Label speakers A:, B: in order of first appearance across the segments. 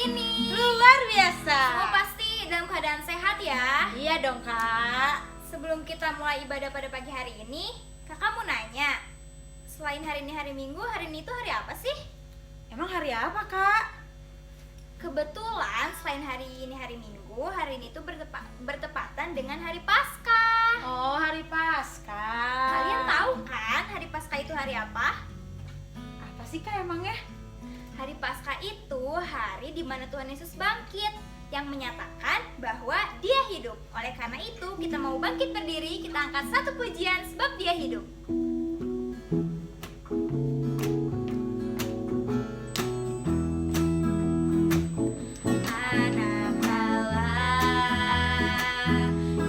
A: ini?
B: Luar biasa.
A: Semua pasti dalam keadaan sehat ya?
B: Iya dong kak.
A: Sebelum kita mulai ibadah pada pagi hari ini, kakak mau nanya, selain hari ini hari Minggu, hari ini itu hari apa sih?
B: Emang hari apa kak?
A: Kebetulan selain hari ini hari Minggu, hari ini tuh bertepatan dengan hari Paskah.
B: Oh, hari Paskah.
A: Kalian tahu kan hari Paskah itu hari apa?
B: Apa sih kak emangnya?
A: Hari Paskah itu hari di mana Tuhan Yesus bangkit, yang menyatakan bahwa Dia hidup. Oleh karena itu, kita mau bangkit berdiri, kita angkat satu pujian sebab Dia hidup. Anak Allah,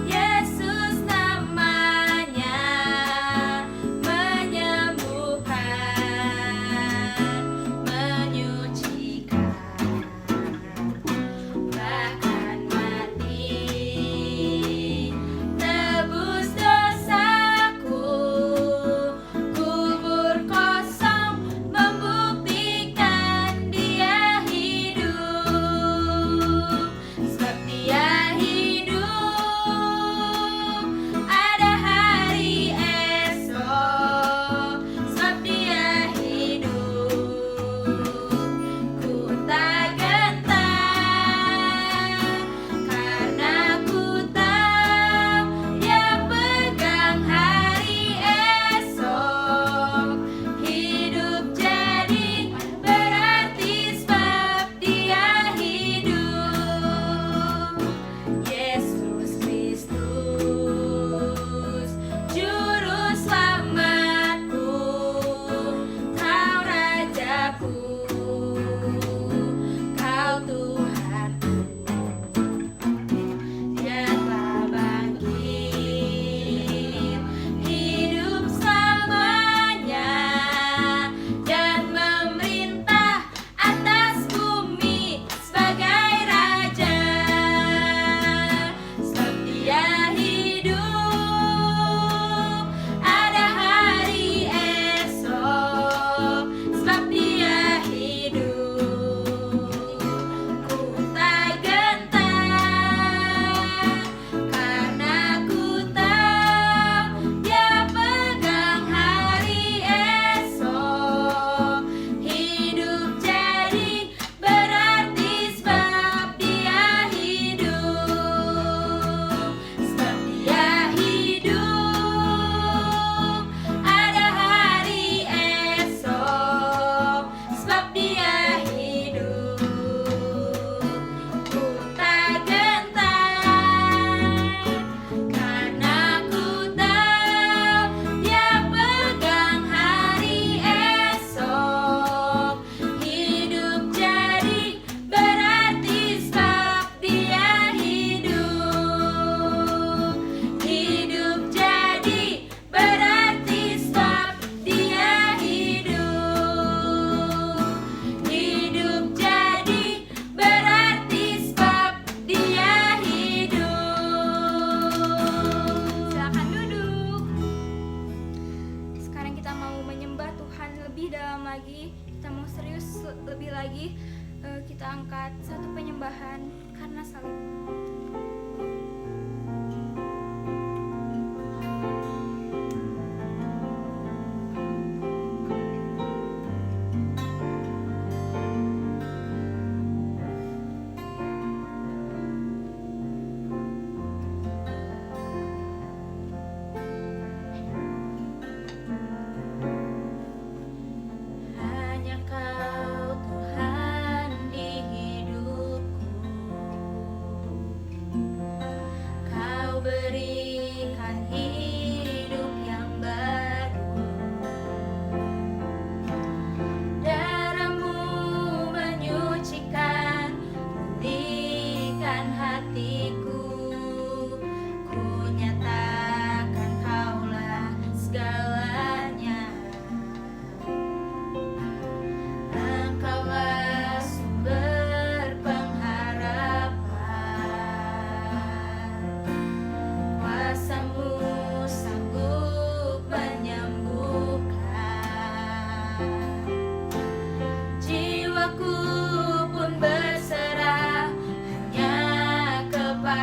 A: Yesus namanya, menyembuhkan, menyucikan, bahkan mati, tebus dosaku.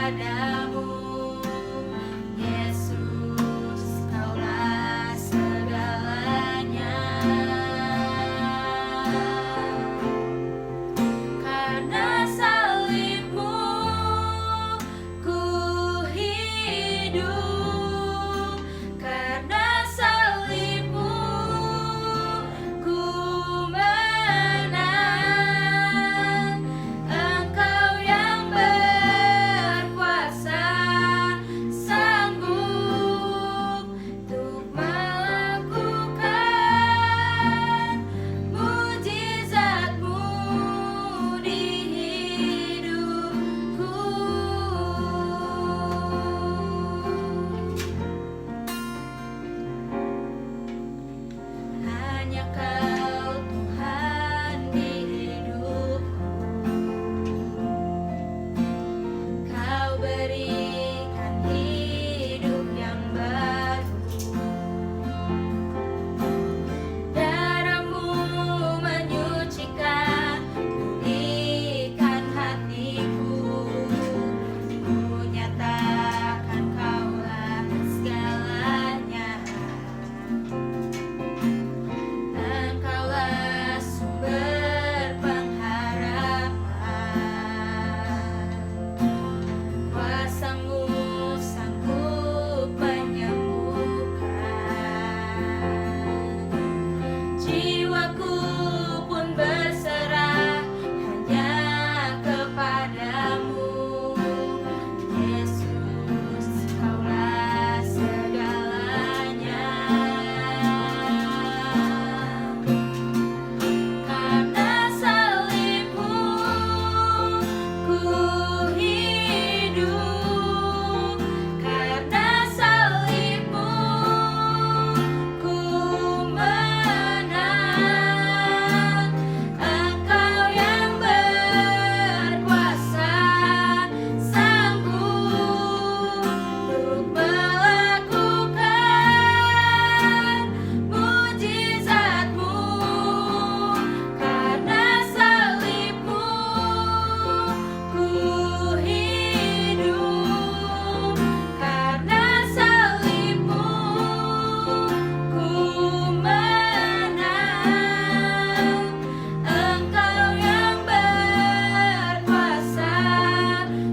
B: kepadamu, Yesus, Kaulah segalanya. Karena salibmu ku hidup, karena salibmu ku menang. Engkau yang berkuasa, sanggup untuk melakukan mujizat-Mu di hidupku. Hanya Kau Tuhan di hidupku. Kau berikan hidup yang baru. Darah-Mu menyucikan, pulihkan hatiku. Ku nyatakan Kaulah segalanya. Engkaulah sumber pengharapan. Kuasa-Mu sanggup menyembuhkan. Jiwaku pun berserah hanya kepadamu, Yesus, Kaulah segalanya. Karena salibmu ku hidup, karena salibmu ku menang. Engkau yang berkuasa, sanggup untuk melakukan mujizat-Mu. Karena salibmu ku hidup, karena salibmu ku menang. Engkau yang berkuasa,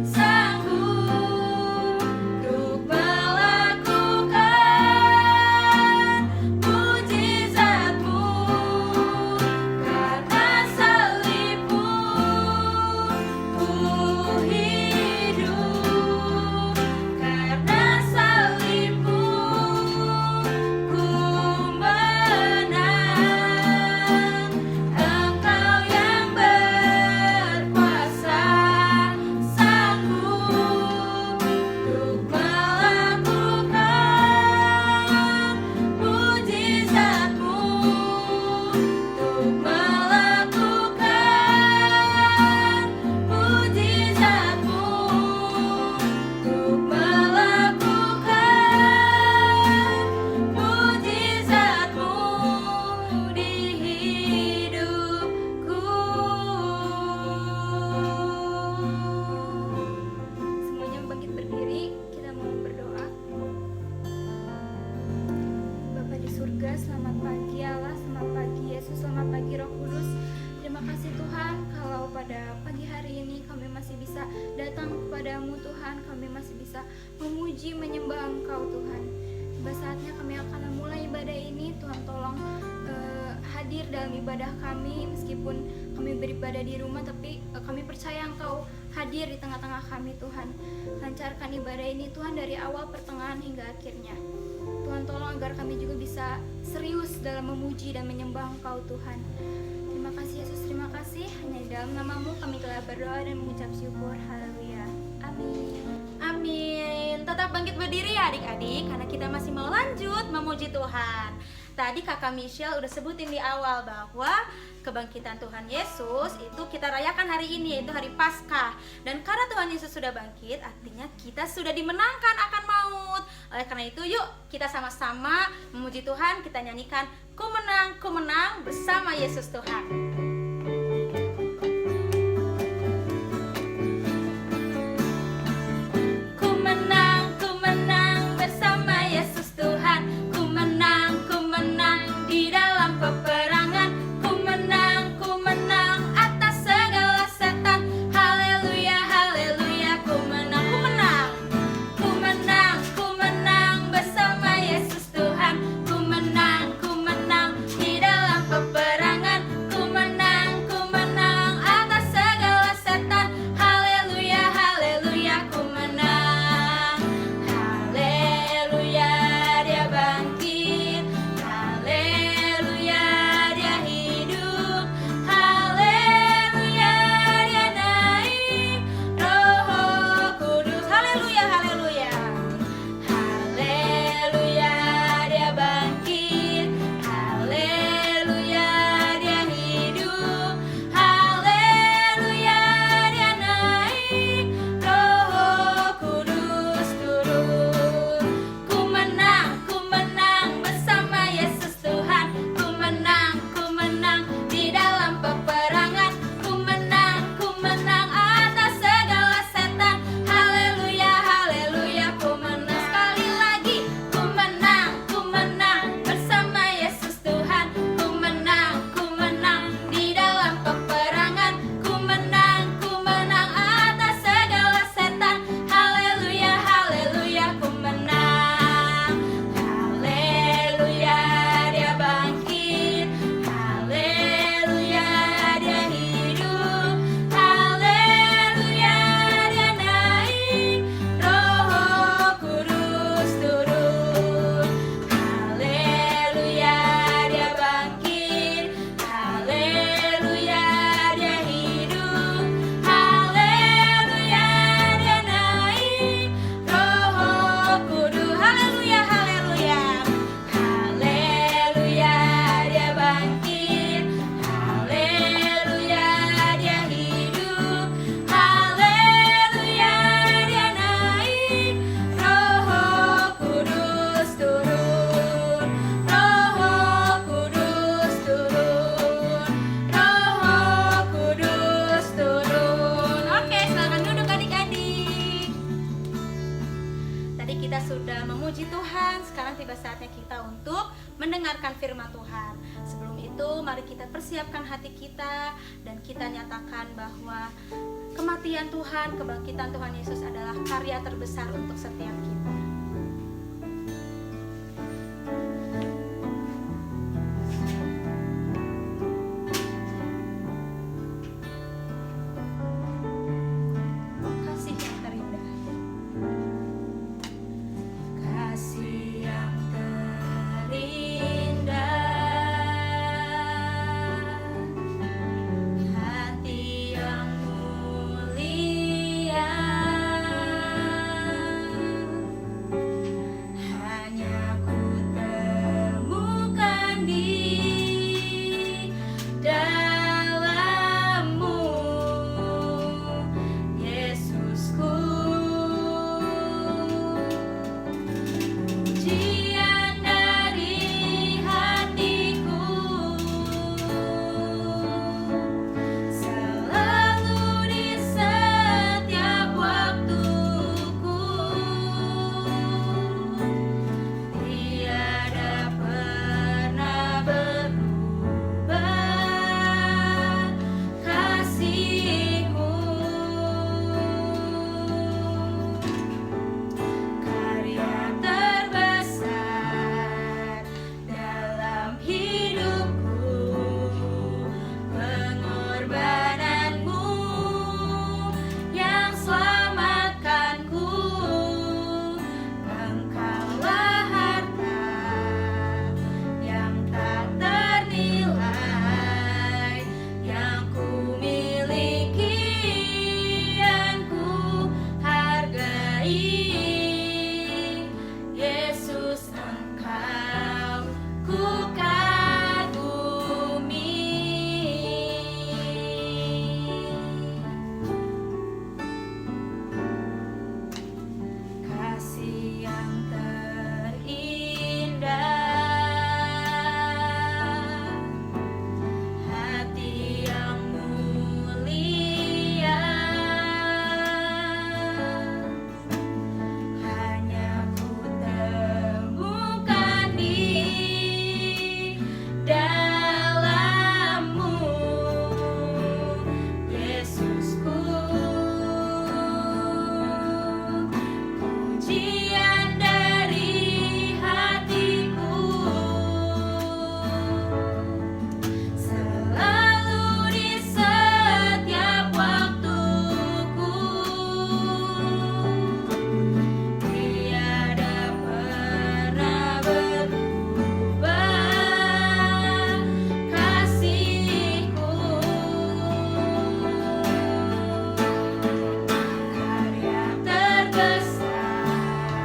B: sanggup untuk melakukan mujizat-Mu. Karena salibmu ku hidup, karena salibmu ku menang. Engkau yang berkuasa, sanggup untuk melakukan mujizat-Mu, untuk melakukan mujizat-Mu, untuk melakukan mujizat-Mu di hidupku.
A: Semuanya bangkit berdiri, kita mau berdoa. Bapa di surga, selamat pagi Allah, selamat pagi Yesus, selamat pagi Roh Kudus. Terima kasih Tuhan, kalau pada pagi hari ini kami masih bisa datang kepadamu Tuhan, kami masih bisa memuji, menyembah Engkau Tuhan. Tiba saatnya kami akan memulai ibadah ini, Tuhan tolong hadir dalam ibadah kami, meskipun kami beribadah di rumah, tapi kami percaya Engkau hadir di tengah-tengah kami Tuhan. Lancarkan ibadah ini Tuhan dari awal, pertengahan hingga akhirnya. Tuhan tolong agar kami juga bisa serius dalam memuji dan menyembah Engkau Tuhan. Terima kasih Yesus, terima kasih. Hanya di dalam nama-Mu kami telah berdoa dan mengucap syukur. Haleluya. Amin.
B: Amin. Tetap bangkit berdiri ya adik-adik, karena kita masih mau lanjut memuji Tuhan. Tadi kakak Michelle udah sebutin di awal bahwa kebangkitan Tuhan Yesus itu kita rayakan hari ini, yaitu hari Paskah. Dan karena Tuhan Yesus sudah bangkit, artinya kita sudah dimenangkan akan maut. Oleh karena itu yuk kita sama-sama memuji Tuhan, kita nyanyikan ku menang bersama Yesus Tuhan. Tadi kita sudah memuji Tuhan, sekarang tiba saatnya kita untuk mendengarkan firman Tuhan. Sebelum itu, mari kita persiapkan hati kita dan kita nyatakan bahwa kematian Tuhan, kebangkitan Tuhan Yesus adalah karya terbesar untuk setiap kita. Kasih yang terindah. Kasih yang terindah, hati yang mulia, hanya ku temukan di dalam-Mu, Yesusku. Pujian dari hatiku selalu di setiap waktuku, tiada pernah berubah kasih-Mu. Karya terbesar dalam hidupku, pengorbanan-Mu yang selamatkanku. Engkaulah harta yang tak ternilai, yang ku miliki dan ku hargai. Yesus, Engkau ku kagumi. Kasih yang terindah, hati yang mulia, hanya ku temukan di dalam-Mu, Yesusku. Pujian dari hatiku selalu di setiap waktuku, tiada pernah berubah kasih-Ku. Karya terbesar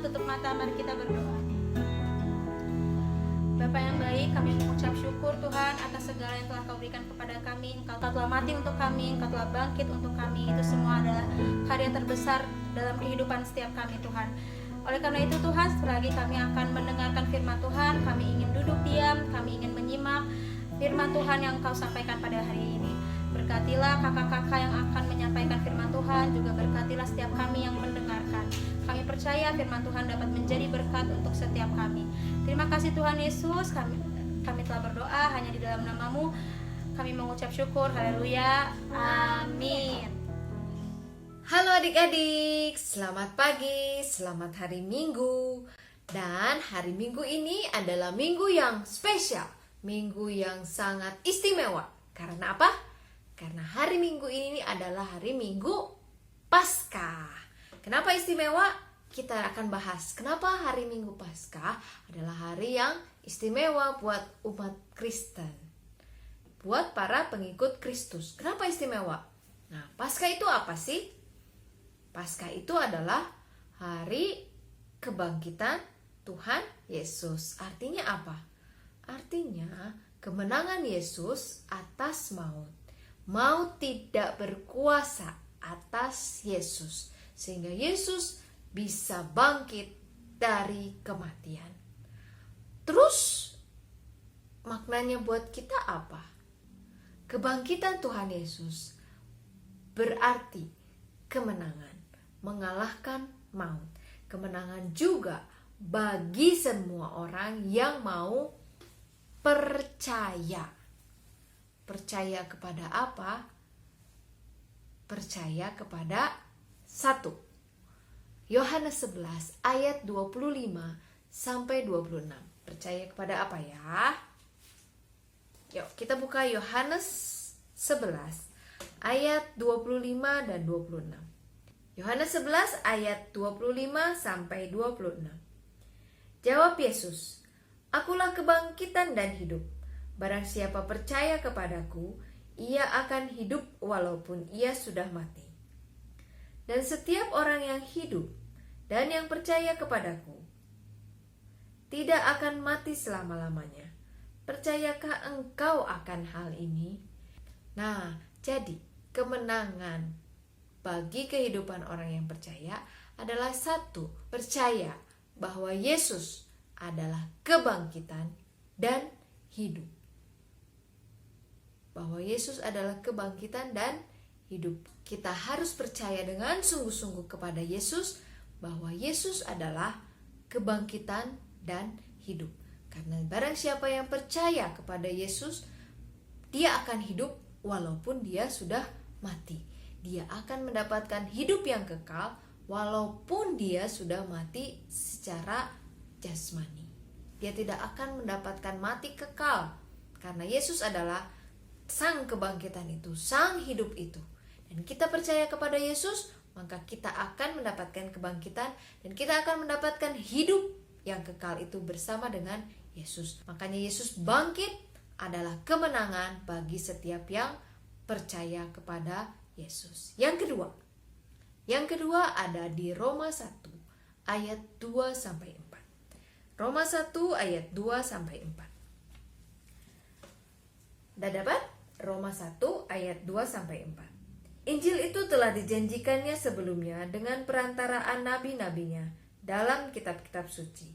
B: Jangan tutup mata, mari kita berdoa. Bapa yang baik, kami mengucap syukur Tuhan atas segala yang telah Kau berikan kepada kami. Engkau telah mati untuk kami, Engkau telah bangkit untuk kami. Itu semua adalah karya terbesar dalam kehidupan setiap kami Tuhan. Oleh karena itu Tuhan, setelah lagi kami akan mendengarkan firman Tuhan. Kami ingin duduk diam, kami ingin menyimak firman Tuhan yang Kau sampaikan pada hari ini. Berkatilah kakak-kakak yang akan menyampaikan firman Tuhan, juga berkatilah setiap kami yang mendengarkan. Kami percaya firman Tuhan dapat menjadi berkat untuk setiap kami. Terima kasih Tuhan Yesus, kami telah berdoa hanya di dalam nama-Mu. Kami mengucap syukur, haleluya, amin.
C: Halo adik-adik, selamat pagi, selamat hari Minggu. Dan hari Minggu ini adalah minggu yang spesial, minggu yang sangat istimewa. Karena apa? Karena hari Minggu ini adalah hari Minggu Paskah. Kenapa istimewa? Kita akan bahas kenapa hari Minggu Paskah adalah hari yang istimewa buat umat Kristen, buat para pengikut Kristus. Kenapa istimewa? Nah, Paskah itu apa sih? Paskah itu adalah hari kebangkitan Tuhan Yesus. Artinya apa? Artinya kemenangan Yesus atas maut. Maut tidak berkuasa atas Yesus, sehingga Yesus bisa bangkit dari kematian. Terus maknanya buat kita apa? Kebangkitan Tuhan Yesus berarti kemenangan, mengalahkan maut. Kemenangan juga bagi semua orang yang mau percaya. Percaya kepada apa? Percaya kepada satu. Yohanes 11 ayat 25 sampai 26. Percaya kepada apa ya? Yuk kita buka Yohanes 11 ayat 25 dan 26. Yohanes 11 ayat 25 sampai 26. Jawab Yesus, "Akulah kebangkitan dan hidup. Barang siapa percaya kepadaku, ia akan hidup walaupun ia sudah mati. Dan setiap orang yang hidup dan yang percaya kepadaku tidak akan mati selama-lamanya. Percayakah engkau akan hal ini?" Nah, jadi kemenangan bagi kehidupan orang yang percaya adalah satu, percaya bahwa Yesus adalah kebangkitan dan hidup. Bahwa Yesus adalah kebangkitan dan hidup. Kita harus percaya dengan sungguh-sungguh kepada Yesus, bahwa Yesus adalah kebangkitan dan hidup. Karena barang siapa yang percaya kepada Yesus, dia akan hidup walaupun dia sudah mati. Dia akan mendapatkan hidup yang kekal walaupun dia sudah mati secara jasmani. Dia tidak akan mendapatkan mati kekal, karena Yesus adalah sang kebangkitan itu, sang hidup itu. Dan kita percaya kepada Yesus, maka kita akan mendapatkan kebangkitan dan kita akan mendapatkan hidup yang kekal itu bersama dengan Yesus. Makanya Yesus bangkit adalah kemenangan bagi setiap yang percaya kepada Yesus. Yang kedua ada di Roma 1 ayat 2 sampai 4. Roma 1 ayat 2 sampai 4. Sudah dapat? Roma 1 ayat 2 sampai 4. Injil itu telah dijanjikannya sebelumnya dengan perantaraan nabi-nabinya dalam kitab-kitab suci,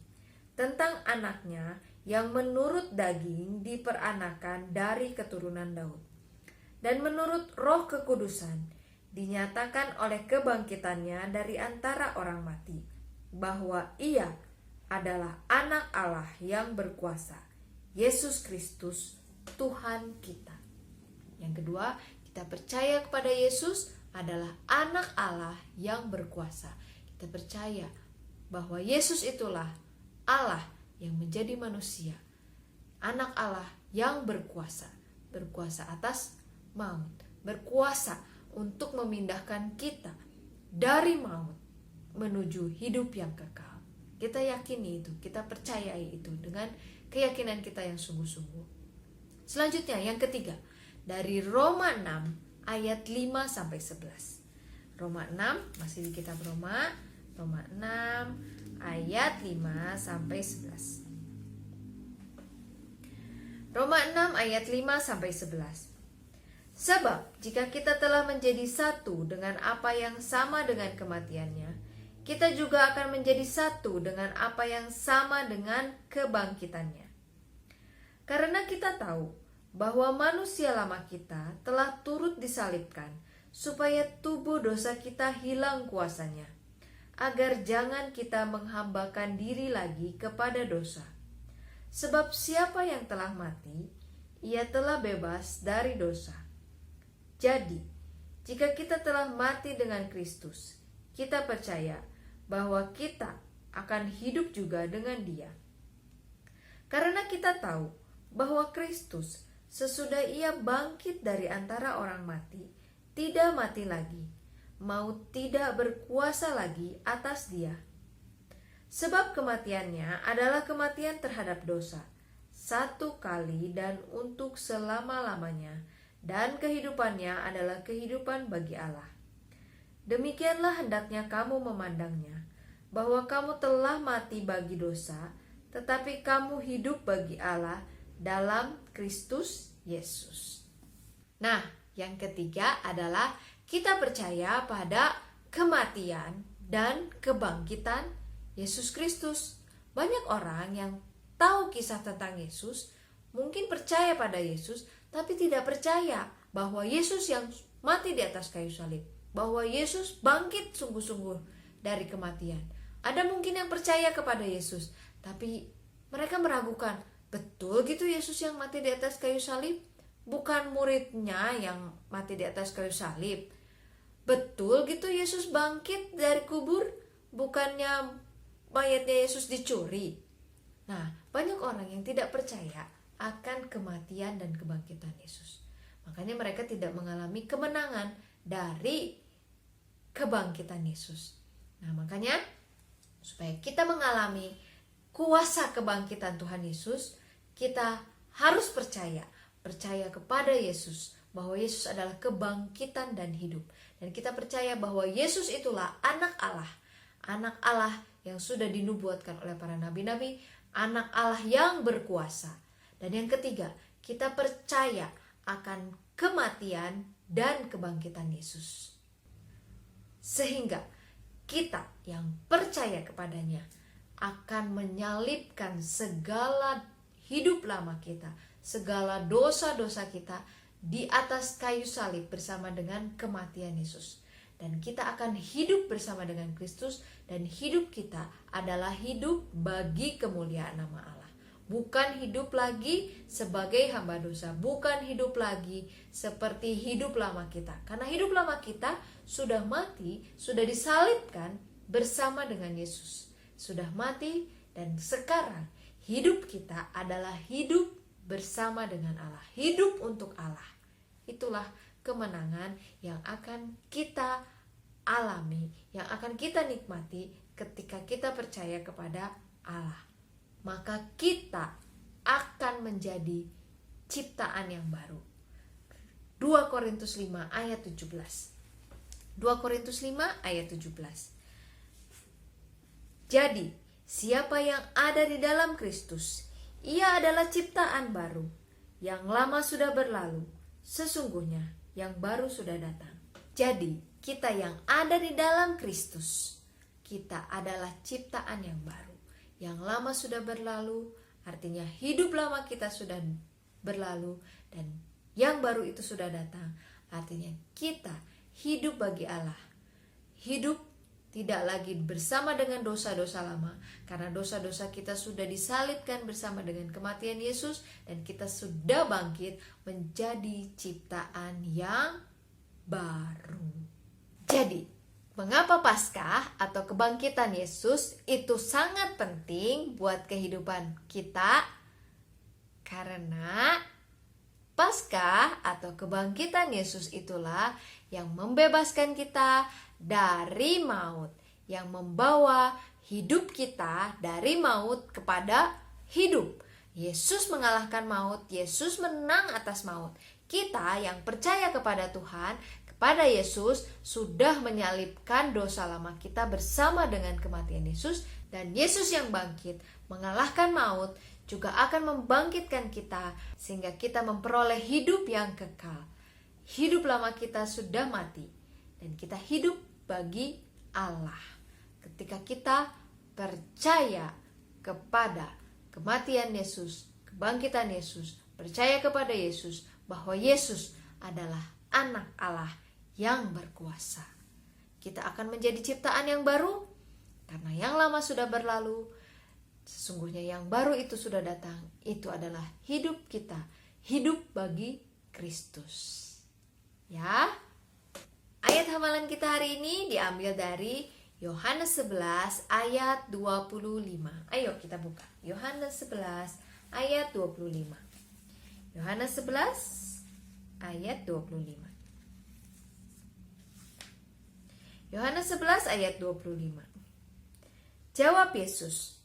C: tentang anaknya yang menurut daging diperanakan dari keturunan Daud, dan menurut roh kekudusan dinyatakan oleh kebangkitannya dari antara orang mati, bahwa ia adalah anak Allah yang berkuasa, Yesus Kristus Tuhan kita. Yang kedua, kita percaya kepada Yesus adalah anak Allah yang berkuasa. Kita percaya bahwa Yesus itulah Allah yang menjadi manusia, anak Allah yang berkuasa, berkuasa atas maut, berkuasa untuk memindahkan kita dari maut menuju hidup yang kekal. Kita yakini itu, kita percayai itu dengan keyakinan kita yang sungguh-sungguh. Selanjutnya yang ketiga, dari Roma 6 ayat 5 sampai 11. Roma 6 masih di kitab Roma 6 ayat ayat 5 sampai 11. Roma 6 ayat 5 sampai 11. Sebab jika kita telah menjadi satu dengan apa yang sama dengan kematiannya, kita juga akan menjadi satu dengan apa yang sama dengan kebangkitannya. Karena kita tahu bahwa manusia lama kita telah turut disalibkan, supaya tubuh dosa kita hilang kuasanya, agar jangan kita menghambakan diri lagi kepada dosa. Sebab siapa yang telah mati, ia telah bebas dari dosa. Jadi, jika kita telah mati dengan Kristus, kita percaya bahwa kita akan hidup juga dengan Dia. Karena kita tahu bahwa Kristus sesudah Ia bangkit dari antara orang mati, tidak mati lagi, maut tidak berkuasa lagi atas Dia. Sebab kematiannya adalah kematian terhadap dosa, satu kali dan untuk selama-lamanya, dan kehidupannya adalah kehidupan bagi Allah. Demikianlah hendaknya kamu memandangnya, bahwa kamu telah mati bagi dosa, tetapi kamu hidup bagi Allah dalam Kristus Yesus. Nah, yang ketiga adalah kita percaya pada kematian dan kebangkitan Yesus Kristus. Banyak orang yang tahu kisah tentang Yesus, mungkin percaya pada Yesus, tapi tidak percaya bahwa Yesus yang mati di atas kayu salib, bahwa Yesus bangkit sungguh-sungguh dari kematian. Ada mungkin yang percaya kepada Yesus, tapi mereka meragukan, betul gitu Yesus yang mati di atas kayu salib? Bukan muridnya yang mati di atas kayu salib. Betul gitu Yesus bangkit dari kubur? Bukannya mayatnya Yesus dicuri. Nah, banyak orang yang tidak percaya akan kematian dan kebangkitan Yesus. Makanya mereka tidak mengalami kemenangan dari kebangkitan Yesus. Nah, makanya supaya kita mengalami kuasa kebangkitan Tuhan Yesus, kita harus percaya kepada Yesus, bahwa Yesus adalah kebangkitan dan hidup. Dan kita percaya bahwa Yesus itulah anak Allah yang sudah dinubuatkan oleh para nabi-nabi, anak Allah yang berkuasa. Dan yang ketiga, kita percaya akan kematian dan kebangkitan Yesus. Sehingga kita yang percaya kepadanya akan menyalibkan segala hidup lama kita, segala dosa-dosa kita di atas kayu salib bersama dengan kematian Yesus. Dan kita akan hidup bersama dengan Kristus, dan hidup kita adalah hidup bagi kemuliaan nama Allah. Bukan hidup lagi sebagai hamba dosa, bukan hidup lagi seperti hidup lama kita. Karena hidup lama kita sudah mati, sudah disalibkan bersama dengan Yesus. Sudah mati, dan sekarang hidup kita adalah hidup bersama dengan Allah, hidup untuk Allah. Itulah kemenangan yang akan kita alami, yang akan kita nikmati ketika kita percaya kepada Allah. Maka kita akan menjadi ciptaan yang baru. 2 Korintus 5 ayat 17. 2 Korintus 5 ayat 17. Jadi, siapa yang ada di dalam Kristus, ia adalah ciptaan baru. Yang lama sudah berlalu, sesungguhnya yang baru sudah datang. Jadi, kita yang ada di dalam Kristus, kita adalah ciptaan yang baru. Yang lama sudah berlalu, artinya hidup lama kita sudah berlalu, dan yang baru itu sudah datang. Artinya kita hidup bagi Allah. Hidup tidak lagi bersama dengan dosa-dosa lama, karena dosa-dosa kita sudah disalibkan bersama dengan kematian Yesus, dan kita sudah bangkit menjadi ciptaan yang baru. Jadi, mengapa Paskah atau kebangkitan Yesus itu sangat penting buat kehidupan kita? Karena Paskah atau kebangkitan Yesus itulah yang membebaskan kita dari maut, yang membawa hidup kita dari maut kepada hidup. Yesus mengalahkan maut, Yesus menang atas maut. Kita yang percaya kepada Tuhan, kepada Yesus, sudah menyalibkan dosa lama kita bersama dengan kematian Yesus, Dan Yesus yang bangkit mengalahkan maut juga akan membangkitkan kita sehingga kita memperoleh hidup yang kekal. Hidup lama kita sudah mati dan kita hidup bagi Allah. Ketika kita percaya kepada kematian Yesus, kebangkitan Yesus, percaya kepada Yesus bahwa Yesus adalah anak Allah yang berkuasa. Kita akan menjadi ciptaan yang baru karena yang lama sudah berlalu. Sesungguhnya yang baru itu sudah datang. Itu adalah hidup kita, hidup bagi Kristus. Ya. Ayat hafalan kita hari ini diambil dari Yohanes 11 ayat 25. Ayo kita buka. Yohanes 11 ayat 25. Yohanes 11 ayat 25. Yohanes 11 ayat 25. Jawab Yesus,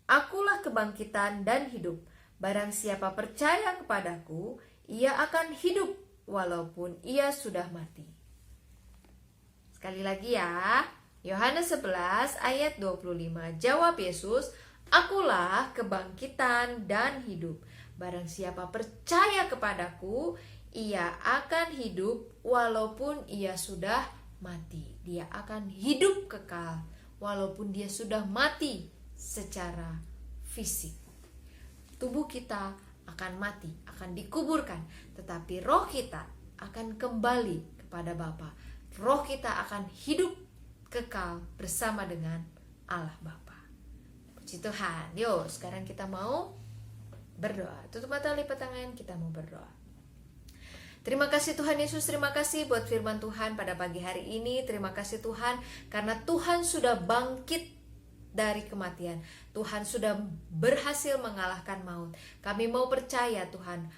C: "Akulah kebangkitan dan hidup. Barang siapa percaya kepadaku, ia akan hidup walaupun ia sudah mati." Sekali lagi ya. Yohanes 11 ayat 25. Jawab Yesus, "Akulah kebangkitan dan hidup. Barang siapa percaya kepadaku, ia akan hidup walaupun ia sudah mati." Dia akan hidup kekal walaupun dia sudah mati secara fisik. Tubuh kita akan mati, akan dikuburkan, tetapi roh kita akan kembali kepada Bapa. Roh kita akan hidup kekal bersama dengan Allah Bapa. Puji Tuhan. Yuk, sekarang kita mau berdoa. Tutup mata, lipat tangan, kita mau berdoa. Terima kasih Tuhan Yesus, terima kasih buat firman Tuhan pada pagi hari ini. Terima kasih Tuhan karena Tuhan sudah bangkit dari kematian. Tuhan sudah berhasil mengalahkan maut. Kami mau percaya Tuhan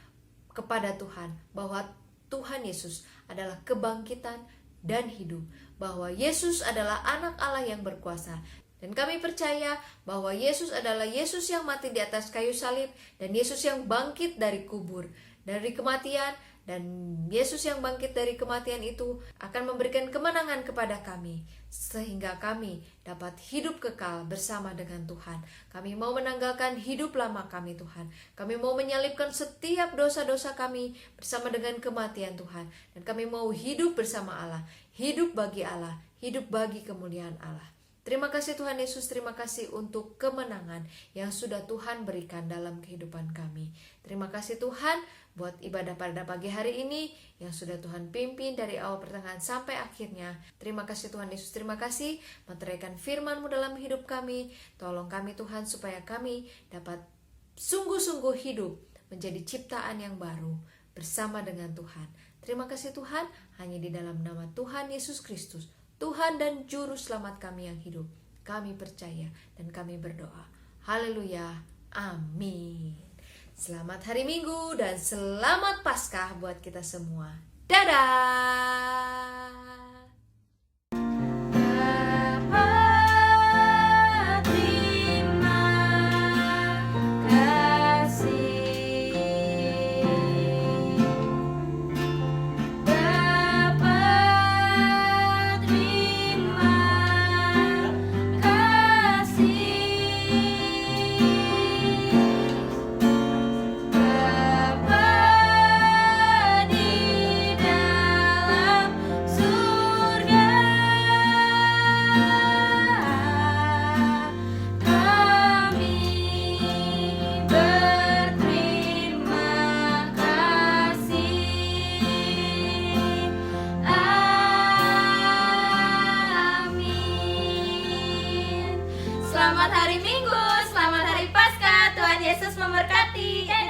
C: kepada Tuhan bahwa Tuhan Yesus adalah kebangkitan dan hidup. Bahwa Yesus adalah anak Allah yang berkuasa. Dan kami percaya bahwa Yesus adalah Yesus yang mati di atas kayu salib dan Yesus yang bangkit dari kubur, dari kematian. Dan Yesus yang bangkit dari kematian itu akan memberikan kemenangan kepada kami sehingga kami dapat hidup kekal bersama dengan Tuhan. Kami mau menanggalkan hidup lama kami Tuhan. Kami mau menyalibkan setiap dosa-dosa kami bersama dengan kematian Tuhan. Dan kami mau hidup bersama Allah, hidup bagi Allah, hidup bagi kemuliaan Allah. Terima kasih Tuhan Yesus, terima kasih untuk kemenangan yang sudah Tuhan berikan dalam kehidupan kami. Terima kasih Tuhan buat ibadah pada pagi hari ini yang sudah Tuhan pimpin dari awal pertengahan sampai akhirnya. Terima kasih Tuhan Yesus, terima kasih meteraikan firman-Mu dalam hidup kami. Tolong kami Tuhan supaya kami dapat sungguh-sungguh hidup menjadi ciptaan yang baru bersama dengan Tuhan. Terima kasih Tuhan, hanya di dalam nama Tuhan Yesus Kristus, Tuhan dan Juru Selamat kami yang hidup, kami percaya dan kami berdoa. Haleluya, amin. Selamat hari Minggu dan selamat Paskah buat kita semua. Dadah.
B: Selamat hari Minggu, selamat hari Paskah. Tuhan Yesus memberkati. Dadah.